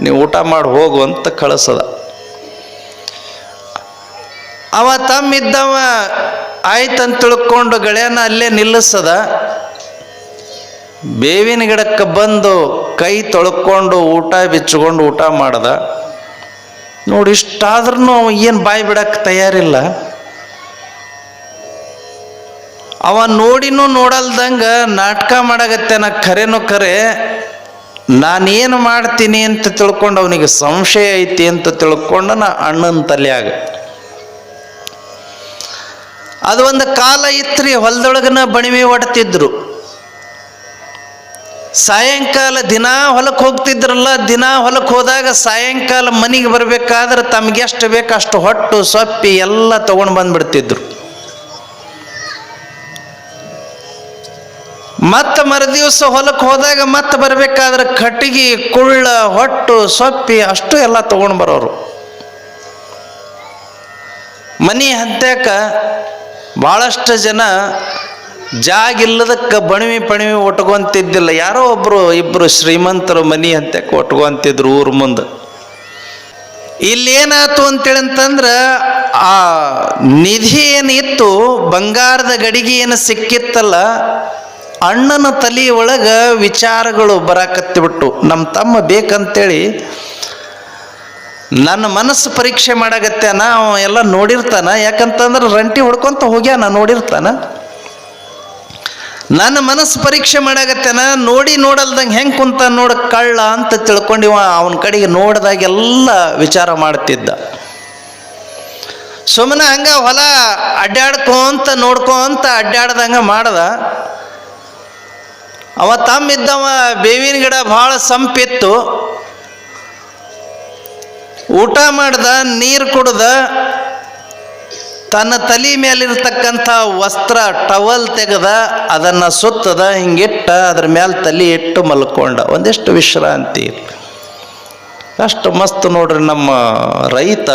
ನೀವು ಊಟ ಮಾಡಿ ಹೋಗು ಅಂತ ಕಳಿಸದ. ಅವ ತಮ್ಮಿದ್ದವ ಆಯ್ತಂತ ತಿಳ್ಕೊಂಡು ಗೆಳೆಯನ ಅಲ್ಲೇ ನಿಲ್ಲಿಸದ. ಬೇವಿನ ಗಿಡಕ್ಕೆ ಬಂದು ಕೈ ತೊಳ್ಕೊಂಡು ಊಟ ಬಿಚ್ಚಿಕೊಂಡು ಊಟ ಮಾಡ್ದ. ನೋಡಿ, ಇಷ್ಟಾದ್ರೂ ಏನು ಬಾಯಿ ಬಿಡಕ್ಕೆ ತಯಾರಿಲ್ಲ. ಅವ ನೋಡಿನೂ ನೋಡಲ್ದಂಗ ನಾಟಕ ಮಾಡಾಗತ್ತೇನ. ಖರೇನೋ ಖರೆ ನಾನೇನು ಮಾಡ್ತೀನಿ ಅಂತ ತಿಳ್ಕೊಂಡು ಅವನಿಗೆ ಸಂಶಯ ಐತಿ ಅಂತ ತಿಳ್ಕೊಂಡು ನಾ ಅಣ್ಣನ ತಲೆಯಾಗ. ಅದು ಒಂದು ಕಾಲ ಇತ್ರಿ, ಹೊಲದೊಳಗನ ಬಣಿವೆ ಹೊಡ್ತಿದ್ರು. ಸಾಯಂಕಾಲ ದಿನಾ ಹೊಲಕ್ಕೆ ಹೋಗ್ತಿದ್ರಲ್ಲ. ದಿನಾ ಹೊಲಕ್ಕೆ ಹೋದಾಗ ಸಾಯಂಕಾಲ ಮನೆಗೆ ಬರಬೇಕಾದ್ರೆ ತಮ್ಗೆ ಎಷ್ಟು ಬೇಕು ಅಷ್ಟು ಹೊಟ್ಟು ಸೊಪ್ಪಿ ಎಲ್ಲ ತಗೊಂಡು ಬಂದ್ಬಿಡ್ತಿದ್ರು. ಮತ್ತೆ ಮರುದಿವಸ ಹೊಲಕ್ಕೆ ಹೋದಾಗ ಮತ್ತೆ ಬರಬೇಕಾದ್ರೆ ಕಟ್ಟಿಗೆ, ಕುಳ್ಳ, ಹೊಟ್ಟು, ಸೊಪ್ಪಿ ಅಷ್ಟು ಎಲ್ಲ ತಗೊಂಡು ಬರೋರು. ಮನೆ ಹತ್ಯಾಕ ಭಾಳಷ್ಟು ಜನ ಜಾಗಿಲ್ಲದಕ್ಕೆ ಬಣಿವಿ ಒಟ್ಕೊಂತಿದ್ದಿಲ್ಲ. ಯಾರೋ ಒಬ್ಬರು ಇಬ್ಬರು ಶ್ರೀಮಂತರು ಮನೆ ಹತ್ಯಾಕ ಒಟ್ಕೊಂತಿದ್ರು ಊರ ಮುಂದೆ. ಇಲ್ಲೇನಾಯ್ತು ಅಂತೇಳಿ ಅಂತಂದ್ರೆ ಆ ನಿಧಿ ಏನಿತ್ತು, ಬಂಗಾರದ ಗಡಿಗೆ ಏನು ಸಿಕ್ಕಿತ್ತಲ್ಲ, ಅಣ್ಣನ ತಲೆ ಒಳಗೆ ವಿಚಾರಗಳು ಬರಾಕತ್ತಿಬಿಟ್ಟು. ನಮ್ಮ ತಮ್ಮ ಬೇಕಂತೇಳಿ ನನ್ನ ಮನಸ್ಸು ಪರೀಕ್ಷೆ ಮಾಡಾಗತ್ತಾನ. ಅವ ಎಲ್ಲ ನೋಡಿರ್ತಾನ, ಯಾಕಂತಂದ್ರೆ ರಂಟಿ ಹೊಡ್ಕೊಂತ ಹೋಗ್ಯಾನ, ನೋಡಿರ್ತಾನ. ನನ್ನ ಮನಸ್ಸು ಪರೀಕ್ಷೆ ಮಾಡಾಗತ್ತಾನ. ನೋಡಲ್ದಂಗೆ ಹೆಂಗೆ ಕುಂತ ನೋಡ ಕಳ್ಳ ಅಂತ ತಿಳ್ಕೊಂಡಿವ. ಅವನ ಕಡೆಗೆ ನೋಡಿದಾಗೆಲ್ಲ ವಿಚಾರ ಮಾಡ್ತಿದ್ದ. ಸುಮ್ಮನೆ ಹಂಗ ಹೊಲ ಅಡ್ಡಾಡ್ಕೊಂತ ನೋಡ್ಕೊಂತ ಅಡ್ಡಾಡ್ದಂಗ ಮಾಡ್ದ. ಅವ ತಮ್ಮಿದ್ದವ ಬೇವಿನ ಗಿಡ ಭಾಳ ಸಂಪಿತ್ತು. ಊಟ ಮಾಡ್ದ, ನೀರು ಕುಡ್ದ, ತನ್ನ ತಲೆ ಮೇಲಿರ್ತಕ್ಕಂಥ ವಸ್ತ್ರ ಟವಲ್ ತೆಗೆದ, ಅದನ್ನು ಸುತ್ತದ, ಹಿಂಗಿಟ್ಟ, ಅದ್ರ ಮೇಲೆ ತಲೆ ಇಟ್ಟು ಮಲ್ಕೊಂಡ. ಒಂದಿಷ್ಟು ವಿಶ್ರಾಂತಿ. ಅಷ್ಟು ಮಸ್ತ್ ನೋಡ್ರಿ ನಮ್ಮ ರೈತ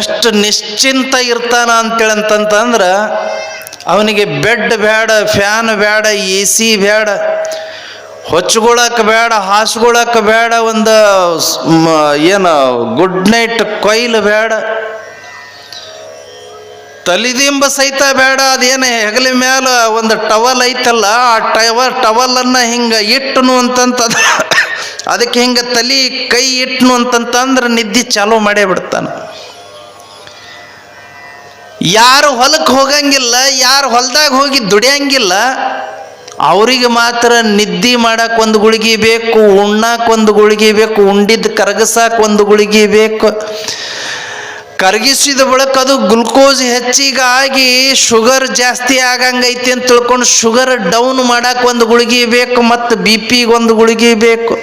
ಎಷ್ಟು ನಿಶ್ಚಿಂತ ಇರ್ತಾನ ಅಂತೇಳಂತಂದ್ರೆ, ಅವನಿಗೆ ಬೆಡ್ ಬೇಡ, ಫ್ಯಾನ್ ಬೇಡ, AC ಬೇಡ, ಹೊಚ್ಕೊಳಕ್ಕೆ ಬೇಡ, ಹಾಸ್ಕೊಳಕ್ಕೆ ಬೇಡ, ಒಂದು ಏನು ಗುಡ್ ನೈಟ್ ಕೊಯ್ಲು ಬೇಡ, ತಲಿದಿಂಬ ಸಹಿತ ಬೇಡ. ಅದೇನು ಹೆಗಲ ಮೇಲೆ ಒಂದು ಟವಲ್ ಐತಲ್ಲ, ಆ ಟವಲನ್ನು ಹಿಂಗೆ ಇಟ್ಟನು ಅಂತಂತ ಅದಕ್ಕೆ ಹಿಂಗೆ ತಲೆ ಕೈ ಇಟ್ಟನು ಅಂತಂತಂದ್ರೆ ನಿದ್ದೆ ಚಾಲೂ ಮಾಡೇ ಬಿಡ್ತಾನೆ. ಯಾರು ಹೊಲಕ್ಕೆ ಹೋಗಂಗಿಲ್ಲ, ಯಾರು ಹೊಲದಾಗ ಹೋಗಿ ದುಡಿಯಂಗಿಲ್ಲ, ಅವರಿಗೆ ಮಾತ್ರ ನಿದ್ದೆ ಮಾಡಕ್ಕೆ ಒಂದು ಗುಳಿಗೆ ಬೇಕು, ಉಣ್ಣಕ್ಕೆ ಒಂದು ಗುಳಿಗೆ ಬೇಕು, ಉಂಡಿದ್ದು ಕರಗಿಸಕ್ಕೆ ಒಂದು ಗುಳಿಗೆ ಬೇಕು. ಕರಗಿಸಿದ ಬಳಿಕ ಅದು ಗ್ಲುಕೋಸ್ ಹೆಚ್ಚಿಗಾಗಿ ಶುಗರ್ ಜಾಸ್ತಿ ಆಗಂಗೈತಿ ಅಂತ ತಿಳ್ಕೊಂಡು ಶುಗರ್ ಡೌನ್ ಮಾಡಕ್ಕೆ ಒಂದು ಗುಳಿಗೆ ಬೇಕು, ಮತ್ತು BP ಒಂದು ಗುಳಿಗೆ ಬೇಕು.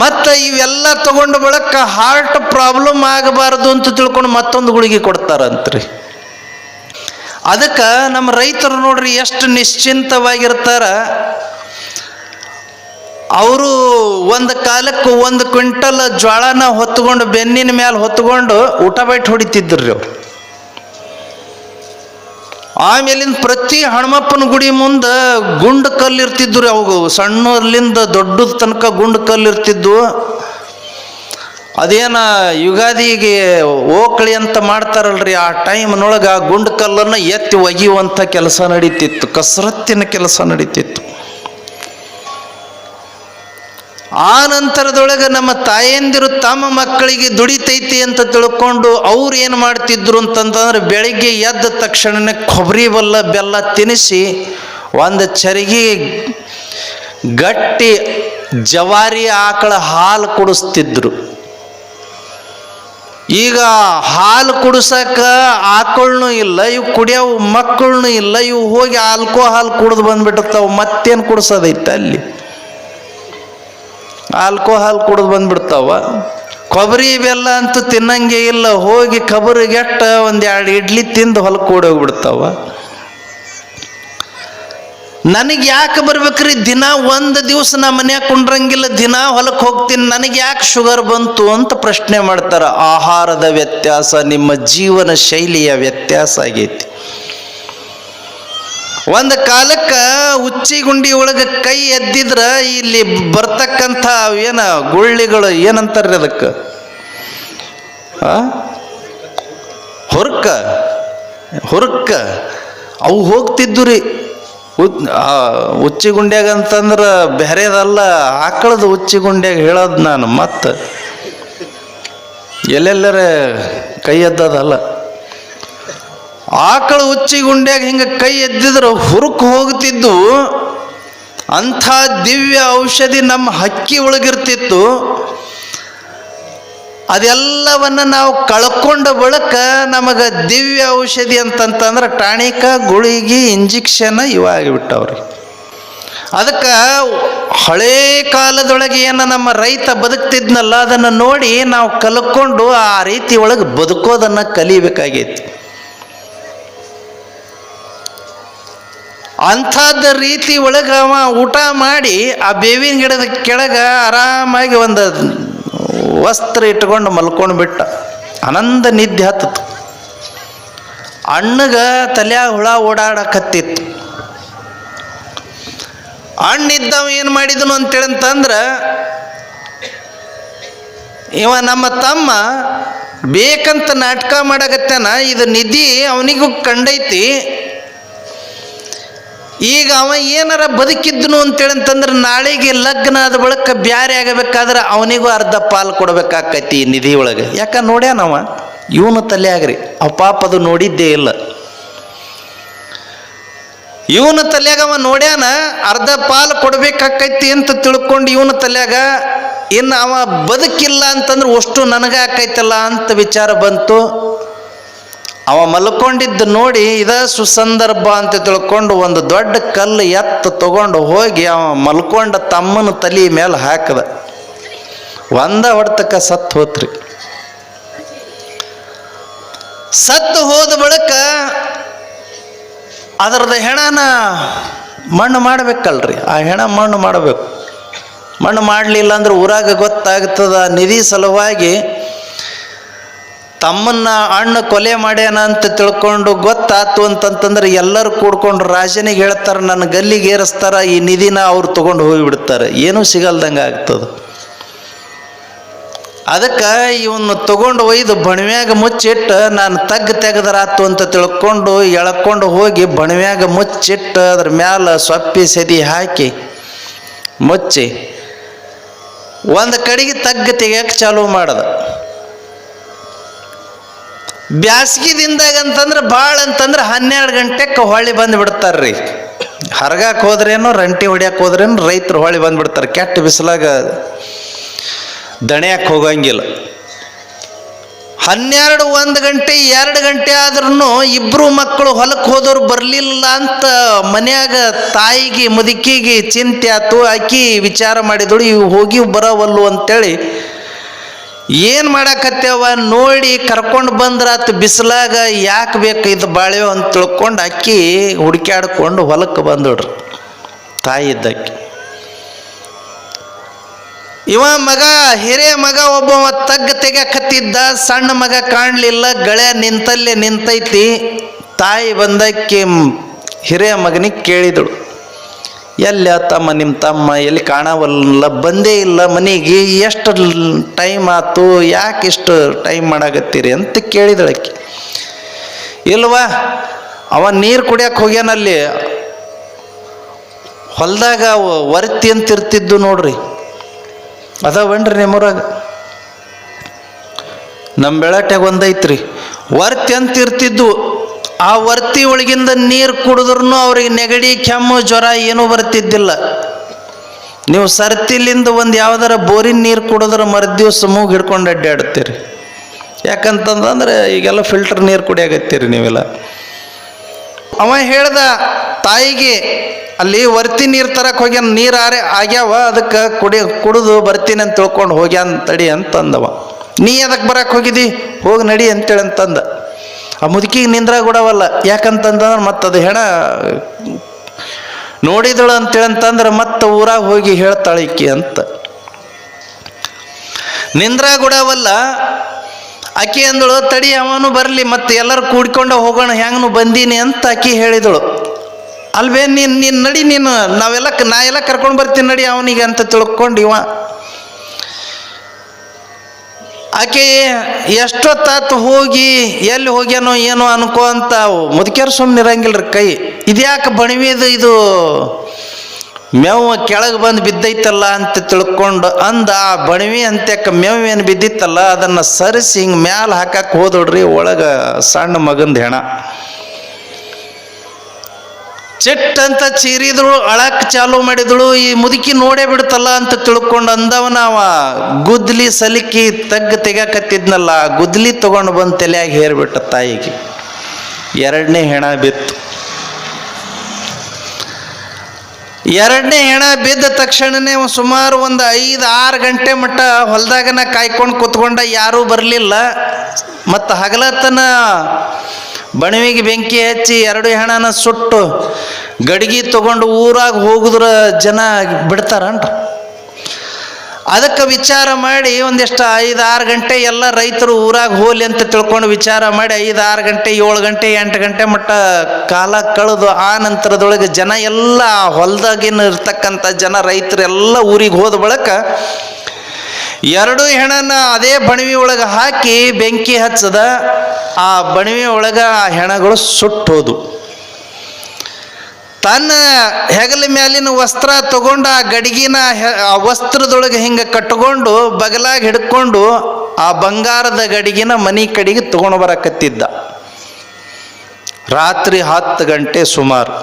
ಮತ್ತು ಇವೆಲ್ಲ ತಗೊಂಡು ಬಳಕ ಹಾರ್ಟ್ ಪ್ರಾಬ್ಲಮ್ ಆಗಬಾರ್ದು ಅಂತ ತಿಳ್ಕೊಂಡು ಮತ್ತೊಂದು ಗುಳಿಗೆ ಕೊಡ್ತಾರಂತ್ರಿ. ಅದಕ್ಕೆ ನಮ್ಮ ರೈತರು ನೋಡ್ರಿ ಎಷ್ಟು ನಿಶ್ಚಿಂತವಾಗಿರ್ತಾರ. ಅವರು ಒಂದು ಕಾಲಕ್ಕೆ 1 ಕ್ವಿಂಟಲ್ ಜ್ವಾಳನ ಹೊತ್ಕೊಂಡು ಬೆನ್ನಿನ ಮೇಲೆ ಹೊತ್ಕೊಂಡು ಊಟ ಬೈಟ್ ಹೊಡಿತಿದ್ರಿ ಅವ್ರು. ಆಮೇಲಿಂದ ಪ್ರತಿ ಹನುಮಪ್ಪನ ಗುಡಿ ಮುಂದೆ ಗುಂಡು ಕಲ್ಲು ಇರ್ತಿದ್ರು. ಅವು ಸಣ್ಣಲ್ಲಿಂದ ದೊಡ್ಡದ ತನಕ ಗುಂಡು ಕಲ್ಲು ಇರ್ತಿದ್ವು. ಅದೇನ ಯುಗಾದಿಗೆ ಓಕಳಿ ಅಂತ ಮಾಡ್ತಾರಲ್ರಿ, ಆ ಟೈಮ್ನೊಳಗೆ ಆ ಗುಂಡು ಕಲ್ಲನ್ನು ಎತ್ತಿ ಒಗೆಯುವಂಥ ಕೆಲಸ ನಡೀತಿತ್ತು, ಕಸರತ್ತಿನ ಕೆಲಸ ನಡೀತಿತ್ತು. ಆ ನಂತರದೊಳಗೆ ನಮ್ಮ ತಾಯಂದಿರು ತಮ್ಮ ಮಕ್ಕಳಿಗೆ ದುಡಿತೈತಿ ಅಂತ ತಿಳ್ಕೊಂಡು ಅವ್ರು ಏನು ಮಾಡ್ತಿದ್ರು ಅಂತಂತಂದ್ರೆ, ಬೆಳಿಗ್ಗೆ ಎದ್ದ ತಕ್ಷಣನೇ ಕೊಬ್ಬರಿ ಬೆಲ್ಲ ತಿನ್ನಿಸಿ ಒಂದು ಚರಿಗೆ ಗಟ್ಟಿ ಜವಾರಿ ಆಕಳ ಹಾಲು ಕುಡಿಸ್ತಿದ್ರು. ಈಗ ಹಾಲು ಕುಡಿಸಕ ಆಕಳನ್ನೂ ಇಲ್ಲ, ಇವು ಕುಡಿಯವು ಮಕ್ಕಳನ್ನೂ ಇಲ್ಲ, ಇವು ಹೋಗಿ ಆಲ್ಕೋಹಾಲ್ ಕುಡಿದು ಬಂದ್ಬಿಟ್ಟಿರ್ತಾವೆ. ಮತ್ತೇನು ಕುಡಿಸೋದೈತೆ ಅಲ್ಲಿ? ಆಲ್ಕೋಹಾಲ್ ಕುಡಿದು ಬಂದ್ಬಿಡ್ತಾವ. ಕೊಬ್ಬರಿ ಬೆಲ್ಲ ಅಂತೂ ತಿನ್ನಂಗೆ ಇಲ್ಲ, ಹೋಗಿ ಕಬರಿಗೆಟ್ಟ 1-2 ಇಡ್ಲಿ ತಿಂದು ಹೊಲಕ್ಕೆ ಓಡೋಗ್ಬಿಡ್ತಾವ. ನನಗೆ ಯಾಕೆ ಬರ್ಬೇಕ್ರಿ? ದಿನ ಒಂದು ದಿವಸ ನಾ ಮನ್ಯಾಗ ಕುಂಡ್ರಂಗಿಲ್ಲ, ದಿನ ಹೊಲಕ್ಕೆ ಹೋಗ್ತೀನಿ, ನನಗೆ ಯಾಕೆ ಶುಗರ್ ಬಂತು ಅಂತ ಪ್ರಶ್ನೆ ಮಾಡ್ತಾರೆ. ಆಹಾರದ ವ್ಯತ್ಯಾಸ, ನಿಮ್ಮ ಜೀವನ ಶೈಲಿಯ ವ್ಯತ್ಯಾಸ ಆಗೈತಿ. ಒಂದು ಕಾಲಕ್ಕೆ ಉಚ್ಚಿಗುಂಡಿ ಒಳಗೆ ಕೈ ಎದ್ದಿದ್ರ ಇಲ್ಲಿ ಬರ್ತಕ್ಕಂಥ ಏನ ಗುಳ್ಳಿಗಳು ಏನಂತಾರ್ರಿ ಅದಕ್ಕೆ ಹುರ್ಕ ಅವು ಹೋಗ್ತಿದ್ದು ರೀ. ಉಚ್ಚಿಗುಂಡ್ಯಾಗ ಅಂತಂದ್ರೆ ಬೇರೆದಲ್ಲ, ಆಕಳದ ಉಚ್ಚಿಗುಂಡ್ಯಾಗ ಹೇಳೋದು ನಾನು. ಮತ್ತೆ ಎಲ್ಲೆಲ್ಲರ ಕೈ ಎದ್ದದಲ್ಲ, ಆಕಳ ಉಚ್ಚಿಗುಂಡ್ಯಾಗ ಹಿಂಗೆ ಕೈ ಎದ್ದಿದ್ರು ಹುರುಕ್ ಹೋಗ್ತಿದ್ದು. ಅಂಥ ದಿವ್ಯ ಔಷಧಿ ನಮ್ಮ ಹಕ್ಕಿ ಒಳಗಿರ್ತಿತ್ತು. ಅದೆಲ್ಲವನ್ನ ನಾವು ಕಳ್ಕೊಂಡ ಬಳಿಕ ನಮಗೆ ದಿವ್ಯ ಔಷಧಿ ಅಂತಂತಂದ್ರೆ ಟಾಣಿಕ, ಗುಳಿಗೆ, ಇಂಜೆಕ್ಷನ್ ಇವಾಗಿಬಿಟ್ಟವ್ರಿ. ಅದಕ್ಕೆ ಹಳೇ ಕಾಲದೊಳಗೆ ಏನು ನಮ್ಮ ರೈತ ಬದುಕ್ತಿದ್ನಲ್ಲ, ಅದನ್ನು ನೋಡಿ ನಾವು ಕಲ್ಕೊಂಡು ಆ ರೀತಿ ಒಳಗೆ ಬದುಕೋದನ್ನು ಕಲಿಬೇಕಾಗೈತಿ. ಅಂಥದ್ದು ರೀತಿ ಒಳಗೆ ಅವ ಊಟ ಮಾಡಿ ಆ ಬೇವಿನ ಗಿಡದ ಕೆಳಗೆ ಆರಾಮಾಗಿ ಒಂದು ವಸ್ತ್ರ ಇಟ್ಕೊಂಡು ಮಲ್ಕೊಂಡು ಬಿಟ್ಟ. ಆನಂದ ನಿದ್ದೆ ಹತ್ತಿತ್ತು. ಅಣ್ಣಗ ತಲೆಯಾಗ ಹುಳ ಓಡಾಡಕತ್ತಿತ್ತು. ಅಣ್ಣಿದ್ದವ ಏನು ಮಾಡಿದನು ಅಂತೇಳಂತಂದ್ರೆ, ಇವ ನಮ್ಮ ತಮ್ಮ ಬೇಕಂತ ನಾಟಕ ಮಾಡಕತ್ತಾನ. ಇದು ನಿಧಿ ಅವನಿಗೂ ಕಂಡೈತಿ. ಈಗ ಅವ ಏನಾರ ಬದುಕಿದ್ನು ಅಂತೇಳಂತಂದ್ರೆ ನಾಳೆಗೆ ಲಗ್ನ ಆದ ಬಳಿಕ ಬ್ಯಾರೆ ಆಗಬೇಕಾದ್ರೆ ಅವನಿಗೂ ಅರ್ಧ ಪಾಲು ಕೊಡ್ಬೇಕಾಕೈತಿ ಈ ನಿಧಿ ಒಳಗೆ. ಯಾಕ ನೋಡ್ಯಾನವ, ಇವನು ತಲೆಯಾಗ್ರಿ. ಅವ ಪಾಪ ಅದು ನೋಡಿದ್ದೇ ಇಲ್ಲ. ಇವನ ತಲೆಯಾಗ ಅವ ನೋಡ್ಯಾನ, ಅರ್ಧ ಪಾಲು ಕೊಡ್ಬೇಕಾಕೈತಿ ಅಂತ ತಿಳ್ಕೊಂಡು ಇವನ ತಲೆಯಾಗ ಇನ್ನು ಅವ ಬದುಕಿಲ್ಲ ಅಂತಂದ್ರೆ ಅಷ್ಟು ನನಗೆ ಆಕೈತಲ್ಲ ಅಂತ ವಿಚಾರ ಬಂತು. ಅವ ಮಲ್ಕೊಂಡಿದ್ದು ನೋಡಿ ಇದ ಸುಸಂದರ್ಭ ಅಂತ ತಿಳ್ಕೊಂಡು ಒಂದು ದೊಡ್ಡ ಕಲ್ಲು ಎತ್ತು ತಗೊಂಡು ಹೋಗಿ ಅವ ಮಲ್ಕೊಂಡ ತಮ್ಮನ ತಲೆ ಮೇಲೆ ಹಾಕದ. ಒಂದ ಹೊಡ್ತಕ್ಕ ಸತ್ತು ಹೋತ್ರಿ. ಸತ್ತು ಹೋದ ಬಳಿಕ ಅದರದ ಹೆಣನ ಮಣ್ಣು ಮಾಡಬೇಕಲ್ರಿ. ಆ ಹೆಣ ಮಣ್ಣು ಮಾಡಬೇಕು. ಮಣ್ಣು ಮಾಡಲಿಲ್ಲ ಅಂದ್ರೆ ಊರಾಗ ಗೊತ್ತಾಗ್ತದ. ನಿಧಿ ಸಲುವಾಗಿ ತಮ್ಮನ್ನ ಅಣ್ಣ ಕೊಲೆ ಮಾಡ್ಯಾನ ಅಂತ ತಿಳ್ಕೊಂಡು ಗೊತ್ತಾತು ಅಂತಂತಂದ್ರೆ ಎಲ್ಲರೂ ಕೂಡ್ಕೊಂಡು ರಾಜನಿಗೆ ಹೇಳ್ತಾರೆ, ನನ್ನ ಗಲ್ಲಿಗೆ ಏರಿಸ್ತಾರ, ಈ ನಿಧಿನ ಅವ್ರು ತೊಗೊಂಡು ಹೋಗಿಬಿಡ್ತಾರೆ. ಏನೂ ಸಿಗಲ್ದಂಗೆ ಆಗ್ತದೆ. ಅದಕ್ಕೆ ಇವನು ತೊಗೊಂಡು ಒಯ್ದು ಬಣವ್ಯಾಗ ಮುಚ್ಚಿಟ್ಟು ನಾನು ತೆಗೆದರಾತು ಅಂತ ತಿಳ್ಕೊಂಡು ಎಳ್ಕೊಂಡು ಹೋಗಿ ಬಣವ್ಯಾಗ ಮುಚ್ಚಿಟ್ಟು ಅದ್ರ ಮ್ಯಾಲ ಸೊಪ್ಪಿ ಸೆದಿ ಹಾಕಿ ಮುಚ್ಚಿ ಒಂದು ಕಡೆಗೆ ತೆಗೆಯಕ್ಕೆ ಚಾಲೂ ಮಾಡ್ದ. ಬ್ಯಾಸ್ಗಿದಿಂದಾಗ ಅಂತಂದ್ರೆ ಭಾಳ ಅಂತಂದ್ರೆ 12 ಗಂಟೆಗೆ ಹೊಳ್ಳಿ ಬಂದು ಬಿಡ್ತಾರ್ರಿ. ಹರಗಕ್ಕೆ ಹೋದ್ರೇನು ರಂಟಿ ಹೊಡ್ಯಕ್ಕೆ ಹೋದ್ರೇನು ರೈತರು ಹೊಳ್ಳಿ ಬಂದುಬಿಡ್ತಾರೆ. ಕೆಟ್ಟ ಬಿಸಿಲಾಗ ದಣಿಯಕ್ಕೆ ಹೋಗಂಗಿಲ್ಲ. 12, 1 ಗಂಟೆ 2 ಗಂಟೆ ಆದ್ರೂ ಇಬ್ಬರು ಮಕ್ಕಳು ಹೊಲಕ್ಕೆ ಹೋದವ್ರು ಬರಲಿಲ್ಲ ಅಂತ ಮನ್ಯಾಗ ತಾಯಿಗೆ ಮುದುಕಿಗೆ ಚಿಂತೆ ಆಯ್ತು. ಆಕಿ ವಿಚಾರ ಮಾಡಿದಳು, ಇವು ಹೋಗಿ ಬರವಲ್ಲು ಅಂತೇಳಿ ಏನು ಮಾಡಾಕತ್ತೇವ ನೋಡಿ ಕರ್ಕೊಂಡು ಬಂದ್ರಾತು. ಬಿಸಿಲಾಗ ಯಾಕೆ ಬೇಕು ಇದು ಬಾಳೆವು ಅಂತ ತಿಳ್ಕೊಂಡು ಅಕ್ಕಿ ಹುಡುಕ್ಯಾಡ್ಕೊಂಡು ಹೊಲಕ್ಕೆ ಬಂದೋಡ್ರಿ ತಾಯಿ ಇದ್ದಕ್ಕಿ. ಇವ ಮಗ ಹಿರಿಯ ಮಗ ಒಬ್ಬ ತೆಗ್ಯಾಕತ್ತಿದ್ದ. ಸಣ್ಣ ಮಗ ಕಾಣಲಿಲ್ಲ, ಗಳೆ ನಿಂತಲ್ಲೇ ನಿಂತೈತಿ. ತಾಯಿ ಬಂದಕ್ಕೆ ಹಿರಿಯ ಮಗನಿಗೆ ಕೇಳಿದಳು, ಎಲ್ಲಿ ತಮ್ಮ ನಿಮ್ಮ ತಮ್ಮ ಎಲ್ಲಿ ಕಾಣವಲ್ಲ, ಬಂದೇ ಇಲ್ಲ ಮನೆಗೆ, ಎಷ್ಟು ಟೈಮ್ ಆಯ್ತು, ಯಾಕೆ ಇಷ್ಟು ಟೈಮ್ ಮಾಡಾಕತ್ತೀರಿ ಅಂತ ಕೇಳಿದಳಕ್ಕೆ. ಇಲ್ವಾ, ಅವ ನೀರು ಕುಡಿಯಕ್ಕೆ ಹೋಗ್ಯಾನಲ್ಲಿ ಹೊಲದಾಗ ವರ್ತಿ ಅಂತ ಇರ್ತಿದ್ದು ನೋಡ್ರಿ, ಅದಾವನ್ರಿ ನಿಮ್ಮೂರಾಗ. ನಮ್ಮ ಬೆಳಟ್ಯಾಗ ಒಂದೈತ್ರಿ ವರ್ತಿ ಅಂತ ಇರ್ತಿದ್ದು. ಆ ವರ್ತಿ ಒಳಗಿಂದ ನೀರು ಕುಡಿದ್ರೂ ಅವ್ರಿಗೆ ನೆಗಡಿ, ಕೆಮ್ಮು, ಜ್ವರ ಏನೂ ಬರ್ತಿದ್ದಿಲ್ಲ. ನೀವು ಸರ್ತಿಲಿಂದ ಒಂದು ಯಾವ್ದಾರ ಬೋರಿನ ನೀರು ಕುಡಿದ್ರೆ ಮರುದಿವ್ಸ ಮೂಗು ಹಿಡ್ಕೊಂಡು ಅಡ್ಡಾಡ್ತೀರಿ. ಯಾಕಂತಂದ್ರೆ ಈಗೆಲ್ಲ ಫಿಲ್ಟರ್ ನೀರು ಕುಡಿಯಾಗತ್ತೀರಿ ನೀವೆಲ್ಲ. ಅವ ಹೇಳ್ದ ತಾಯಿಗೆ, ಅಲ್ಲಿ ವರ್ತಿ ನೀರು ತರಕ್ಕೆ ಹೋಗ್ಯಾನ, ನೀರು ಆಗ್ಯಾವ, ಅದಕ್ಕೆ ಕುಡಿದು ಬರ್ತೀನಿ ಅಂತ ತಿಳ್ಕೊಂಡು ಹೋಗ್ಯಾನ ತಡಿ ಅಂತಂದವ. ನೀ ಅದಕ್ಕೆ ಬರಕ್ಕೆ ಹೋಗಿದ್ದಿ, ಹೋಗಿ ನಡಿ ಅಂತೇಳಿ ಅಂತಂದ. ಆ ಮುದುಕಿಗೆ ನಿಂದ್ರ ಕೊಡವಲ್ಲ. ಯಾಕಂತಂದ್ರೆ ಮತ್ತು ಅದು ಹೆಣ ನೋಡಿದಳು ಅಂತೇಳಂತಂದ್ರೆ ಮತ್ತೆ ಊರಾಗ ಹೋಗಿ ಹೇಳ್ತಾಳಿಕ್ಕಿ ಅಂತ. ನಿಂದ್ರ ಕೊಡವಲ್ಲ. ಆಕಿ ಅಂದಳು, ತಡಿ ಅವನು ಬರಲಿ, ಮತ್ತೆ ಎಲ್ಲರೂ ಕೂಡ್ಕೊಂಡು ಹೋಗೋಣ, ಹೆಂಗನು ಬಂದೀನಿ ಅಂತ ಆಕಿ ಹೇಳಿದಳು. ಅಲ್ವೇ ನೀನು ನಡಿ, ನೀನು ನಾ ಎಲ್ಲ ಕರ್ಕೊಂಡು ಬರ್ತೀನಿ ನಡಿ ಅವನಿಗೆ ಅಂತ ತಿಳ್ಕೊಂಡು ಇವ. ಆಕೆ ಎಷ್ಟೊತ್ತಾತು ಹೋಗಿ ಎಲ್ಲಿ ಹೋಗ್ಯಾನೋ ಏನೋ ಅನ್ಕೋ ಅಂತ ಮುದುಕ್ಯಾರು ಸುಮ್ಮನೆ ಇರಂಗಿಲ್ರಿ ಕೈ. ಇದ್ಯಾಕೆ ಬಣಿವಿದು ಇದು ಮೇವು ಕೆಳಗೆ ಬಂದು ಬಿದ್ದೈತಲ್ಲ ಅಂತ ತಿಳ್ಕೊಂಡು ಅಂದ. ಆ ಬಣಿವಿ ಅಂತ್ಯಕ್ಕೆ ಮೇವು ಏನು ಬಿದ್ದಿತ್ತಲ್ಲ ಅದನ್ನು ಸರಿಸಿ ಹಿಂಗೆ ಮ್ಯಾಲೆ ಹಾಕಕ್ಕೆ ಹೋದೋಡ್ರಿ. ಒಳಗೆ ಸಣ್ಣ ಮಗಂದು ಹೆಣ ಚಿಟ್ಟಂತ ಚೀರಿದಳು, ಅಳಕ್ಕೆ ಚಾಲು ಮಾಡಿದಳು. ಈ ಮುದುಕಿ ನೋಡೇ ಬಿಡ್ತಲ್ಲ ಅಂತ ತಿಳ್ಕೊಂಡು ಅಂದವನ ಅವ ಗುದ್ಲಿ ಸಲಿಕಿ ತೆಗಕತ್ತಿದ್ನಲ್ಲ, ಗುದ್ಲಿ ತಗೊಂಡು ಬಂದು ತಲೆಯಾಗಿ ಹೇರ್ಬಿಟ್ಟ ತಾಯಿಗೆ. ಎರಡನೇ ಹೆಣ ಬಿತ್ತು. ಎರಡನೇ ಹೆಣ ಬಿದ್ದ ತಕ್ಷಣನೇ ಸುಮಾರು ಒಂದು 5-6 ಗಂಟೆ ಮಟ್ಟ ಹೊಲದಾಗನ ಕಾಯ್ಕೊಂಡು ಕೂತ್ಕೊಂಡ. ಯಾರೂ ಬರಲಿಲ್ಲ. ಮತ್ತು ಹಗಲತನ ಬಣವಿಗೆ ಬೆಂಕಿ ಹಚ್ಚಿ 2 ಹೆಣನ ಸುಟ್ಟು ಗಡಿಗೆ ತಗೊಂಡು ಊರಾಗ ಹೋಗಿದ್ರ ಜನ ಬಿಡ್ತಾರನ್ರಿ. ಅದಕ್ಕೆ ವಿಚಾರ ಮಾಡಿ ಒಂದಿಷ್ಟು 5-6 ಗಂಟೆ ಎಲ್ಲ ರೈತರು ಊರಾಗ ಹೋಲಿ ಅಂತ ತಿಳ್ಕೊಂಡು ವಿಚಾರ ಮಾಡಿ 5-6 ಗಂಟೆ 7 ಗಂಟೆ 8 ಗಂಟೆ ಮಟ್ಟ ಕಾಲ ಕಳೆದು ಆ ನಂತರದೊಳಗೆ ಜನ ಎಲ್ಲ ಹೊಲದಾಗಿನ ಇರ್ತಕ್ಕಂಥ ಜನ ರೈತರೆಲ್ಲ ಊರಿಗೆ ಹೋದ ಬಳಿಕ 2 ಹೆಣನ ಅದೇ ಬಣವಿ ಒಳಗೆ ಹಾಕಿ ಬೆಂಕಿ ಹಚ್ಚದ. ಆ ಬಣವಿ ಒಳಗೆ ಆ ಹೆಣಗಳು ಸುಟ್ಟೋದು. ತನ್ನ ಹೆಗಲ ಮ್ಯಾಲಿನ ವಸ್ತ್ರ ತಗೊಂಡು ಆ ಗಡಿಗಿನ ಆ ವಸ್ತ್ರದೊಳಗೆ ಹಿಂಗೆ ಕಟ್ಕೊಂಡು ಬಗಲಾಗಿ ಹಿಡ್ಕೊಂಡು ಆ ಬಂಗಾರದ ಗಡಿಗಿನ ಮನೆ ಕಡೆಗೆ ತಗೊಂಡು ಬರಕತ್ತಿದ್ದ. ರಾತ್ರಿ 10 ಗಂಟೆ ಸುಮಾರು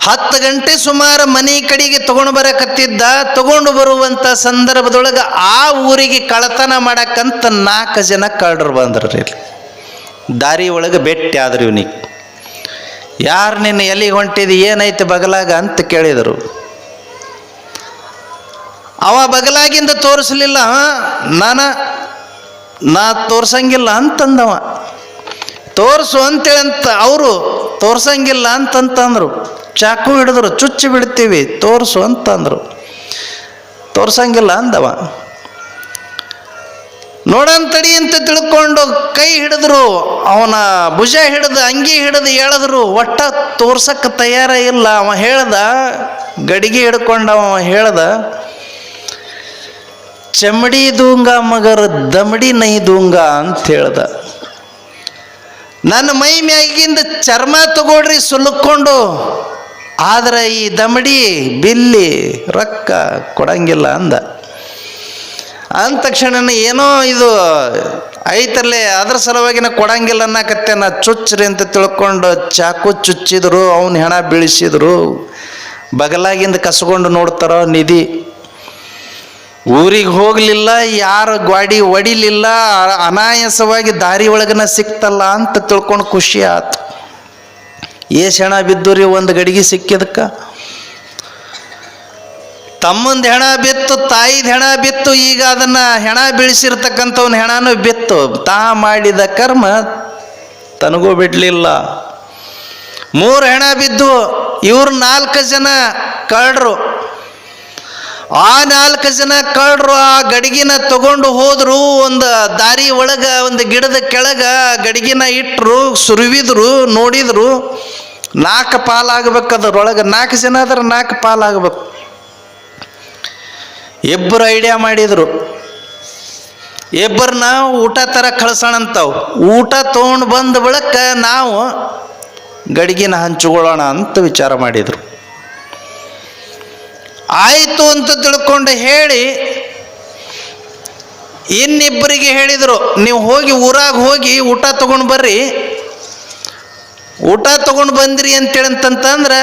10 ಗಂಟೆ ಸುಮಾರು ಮನೆ ಕಡೆಗೆ ತಗೊಂಡು ಬರಕತ್ತಿದ್ದ. ತಗೊಂಡು ಬರುವಂಥ ಸಂದರ್ಭದೊಳಗೆ ಆ ಊರಿಗೆ ಕಳತನ ಮಾಡಕ್ಕಂತ 4 ಜನ ಕಳ್ಳರು ಬಂದ್ರಿ. ದಾರಿ ಒಳಗೆ ಭೇಟಿ ಆದ್ರು ಇವನಿಗೆ. ಯಾರು ನಿನ್ನ ಎಲ್ಲಿಗೆ ಹೊಂಟಿದಿ, ಏನೈತೆ ಬಗಲಾಗ ಅಂತ ಕೇಳಿದರು. ಅವ ಬಗಲಾಗಿಂದ ತೋರಿಸ್ಲಿಲ್ಲ. ನಾ ತೋರ್ಸಂಗಿಲ್ಲ ಅಂತಂದವ. ತೋರಿಸು ಅಂತೇಳಂತ ಅವರು ತೋರ್ಸಂಗಿಲ್ಲ ಅಂತಂತಂದರು. ಚಾಕು ಹಿಡಿದ್ರು, ಚುಚ್ಚಿ ಬಿಡ್ತೀವಿ ತೋರಿಸು ಅಂತಂದರು. ತೋರ್ಸಂಗಿಲ್ಲ ಅಂದವ. ನೋಡಂತಡಿ ಅಂತ ತಿಳ್ಕೊಂಡು ಕೈ ಹಿಡಿದ್ರು, ಅವನ ಭುಜ ಹಿಡಿದು ಅಂಗಿ ಹಿಡಿದು ಎಳೆದ್ರು. ಒಟ್ಟ ತೋರ್ಸಕ್ಕೆ ತಯಾರ ಇಲ್ಲ. ಅವ ಹೇಳ್ದ, ಗಡಿಗೆ ಹಿಡ್ಕೊಂಡು ಅವ ಹೇಳ್ದ, ಚಮಡಿ ದೂಂಗ ಮಗರ ದಮಡಿ ನೈ ದೂಂಗ ಅಂತ ಹೇಳ್ದ. ನನ್ನ ಮೈ ಮ್ಯಾಗಿಂದ ಚರ್ಮ ತಗೊಳ್ರಿ ಸುಲುಕೊಂಡು, ಆದ್ರೆ ಈ ದಮಡಿ ಬಿಲ್ಲಿ ರೊಕ್ಕ ಕೊಡಂಗಿಲ್ಲ ಅಂದ. ಅಂದ ತಕ್ಷಣ ಏನೋ ಇದು ಐತಲ್ಲೇ ಅದ್ರ ಸಲುವಾಗಿನ ಕೊಡಂಗಿಲ್ಲ ಅನ್ನಕತ್ತೆ. ನಾ ಚುಚ್ಚ್ರಿ ಅಂತ ತಿಳ್ಕೊಂಡು ಚಾಕು ಚುಚ್ಚಿದ್ರು. ಅವನು ಹೆಣ ಬೀಳಿಸಿದ್ರು. ಬಗಲಾಗಿಂದ ಕಸ್ಕೊಂಡು ನೋಡ್ತಾರೋ ನಿಧಿ. ಊರಿಗೆ ಹೋಗಲಿಲ್ಲ, ಯಾರು ಗಾಡಿ ಹೊಡಿಲಿಲ್ಲ, ಅನಾಯಾಸವಾಗಿ ದಾರಿ ಒಳಗನ ಸಿಕ್ತಲ್ಲ ಅಂತ ತಿಳ್ಕೊಂಡು ಖುಷಿ ಆಯ್ತು. ಹೆಣ ಬಿದ್ದು ರೀ ಒಂದು ಗಡಿಗೆ ಸಿಕ್ಕಿದಕ್ಕೆ. ತಮ್ಮಂದು ಹೆಣ ಬಿತ್ತು, ತಾಯಿದ ಹೆಣ ಬಿತ್ತು. ಈಗ ಅದನ್ನ ಹೆಣ ಬೀಳಿಸಿರ್ತಕ್ಕಂಥವ್ನ ಹೆಣನೂ ಬಿತ್ತು. ತಾ ಮಾಡಿದ ಕರ್ಮ ತನಗೂ ಬಿಡಲಿಲ್ಲ. 3 ಹೆಣ ಬಿದ್ದು. ಇವ್ರು 4 ಜನ ಕಳ್ಳರು. ಆ 4 ಜನ ಕಳ್ಳರು ಆ ಗಡಿಗಿನ ತಗೊಂಡು ಹೋದ್ರು. ಒಂದು ದಾರಿ ಒಳಗ ಒಂದು ಗಿಡದ ಕೆಳಗ ಗಡಿಗಿನ ಇಟ್ಟರು, ಸುರುವಿದ್ರು, ನೋಡಿದ್ರು. 4 ಪಾಲಾಗಬೇಕು. ಅದರೊಳಗೆ 4 ಜನ ಆದ್ರೆ 4 ಪಾಲಾಗಬೇಕು. ಇಬ್ಬರು ಐಡಿಯಾ ಮಾಡಿದ್ರು. ಇಬ್ಬರನ್ನ ಊಟ ತರ ಕಳ್ಸೋಣಂತಾವು. ಊಟ ತೊಗೊಂಡು ಬಂದ ಬಳಿಕ ನಾವು ಗಡಿಗಿನ ಹಂಚಿಕೊಳ್ಳೋಣ ಅಂತ ವಿಚಾರ ಮಾಡಿದ್ರು. ಆಯಿತು ಅಂತ ತಿಳ್ಕೊಂಡು ಹೇಳಿ ಇನ್ನಿಬ್ಬರಿಗೆ ಹೇಳಿದರು, ನೀವು ಹೋಗಿ ಊರಾಗ ಹೋಗಿ ಊಟ ತಗೊಂಡು ಬರ್ರಿ. ಊಟ ತಗೊಂಡು ಬಂದ್ರಿ ಅಂತೇಳಂತಂದ್ರೆ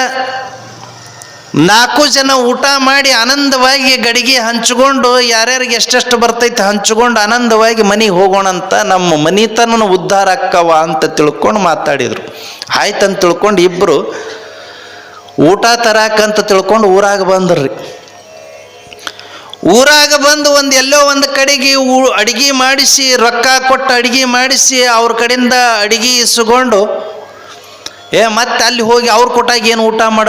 4 ಜನ ಊಟ ಮಾಡಿ ಆನಂದವಾಗಿ ಗಡಿಗೆ ಹಂಚ್ಕೊಂಡು ಯಾರ್ಯಾರಿಗೆ ಎಷ್ಟೆಷ್ಟು ಬರ್ತೈತೆ ಹಂಚ್ಕೊಂಡು ಆನಂದವಾಗಿ ಮನೆಗೆ ಹೋಗೋಣಂತ, ನಮ್ಮ ಮನಿತನ ಉದ್ಧಾರ ಅಕ್ಕವ ಅಂತ ತಿಳ್ಕೊಂಡು ಮಾತಾಡಿದರು. ಆಯ್ತಂತ ತಿಳ್ಕೊಂಡು ಇಬ್ಬರು ಊಟ ತರಾಕಂತ ತಿಳ್ಕೊಂಡು ಊರಾಗ ಬಂದ್ರಿ. ಊರಾಗ ಬಂದು ಎಲ್ಲೋ ಒಂದು ಕಡೆಗೆ ಅಡಿಗೆ ಮಾಡಿಸಿ, ರೊಕ್ಕ ಕೊಟ್ಟು ಅಡಿಗೆ ಮಾಡಿಸಿ ಅವ್ರ ಕಡೆಯಿಂದ ಅಡಿಗೆ ಇಸ್ಕೊಂಡು ಮತ್ತೆ ಅಲ್ಲಿ ಹೋಗಿ ಅವ್ರ ಕೊಟ್ಟಾಗ ಏನು ಊಟ ಮಾಡೋದು